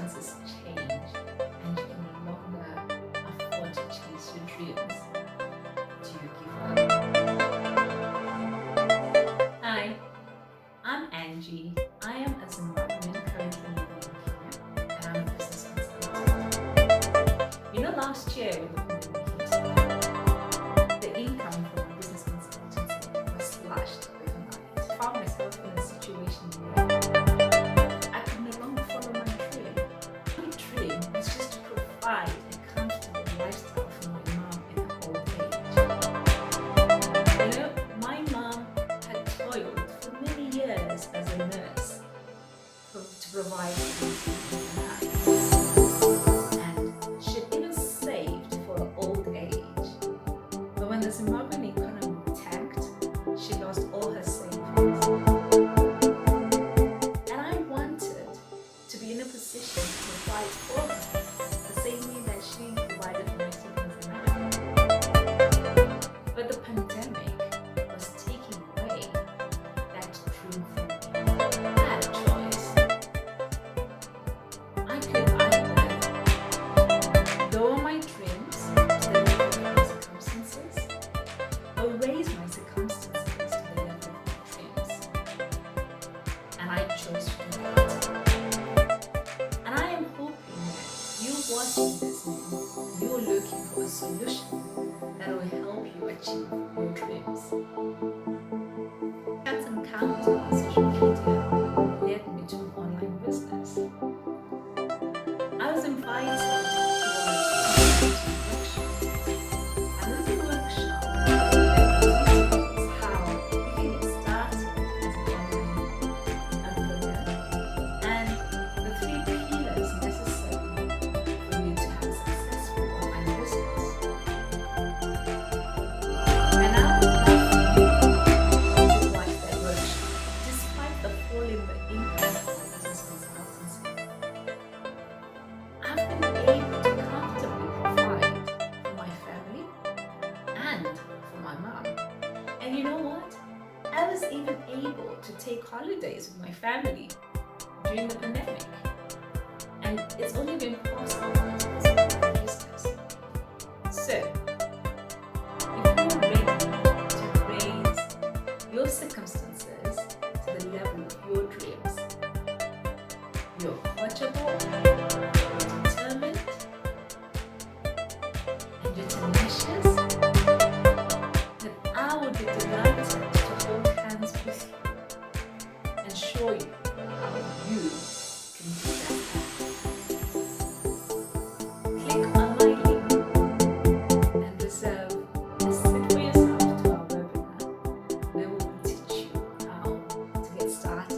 circumstances change and you can no longer afford to chase your dreams, do you give up? Hi, I'm Angie. I am a Zimbabwean currently living in Kenya and I'm a business consultant. Last year when the pandemic hit, the income from my business consultancy was slashed overnight. I found myself in a situation where I could no longer follow my dream. My dream was just to provide a comfortable lifestyle for my mom in her old age. My mom had toiled for many years as a nurse to provide for her. And she'd even saved for her old age. But when the Zimbabwean economy tanked, she lost all her savings. And I wanted to be in a position to provide for her the same way that she provided for my siblings and I. But the pandemic was taking away that dream from me. I had a choice. I could either lower my dreams to the level of my circumstances or raise my circumstances to the level of my dreams. And I chose to do that. And I am hoping that you watching this now, you're looking for a solution that will help you achieve your dreams. Chance encounters on social media led me to an online business. I was invited to one of the workshops. And this is a workshop that teaches how you can get started as an online entrepreneur and the 3 pillars necessary for you to have a successful online business. And now, to watch that workshop, despite the fall in the income of my business consultancy, I've been able to comfortably provide for my family and for my mom. And you know what? I was even able to take holidays with my family during the pandemic. And it's only been possible because of my business. So, if you're ready to raise your circumstances to the level of your dreams, you're coachable, you're determined, and you're tenacious, then I would be delighted to hold hands with you and show you how you can do that. Click on my link and reserve a seat for yourself to our webinar where we will teach you how to get started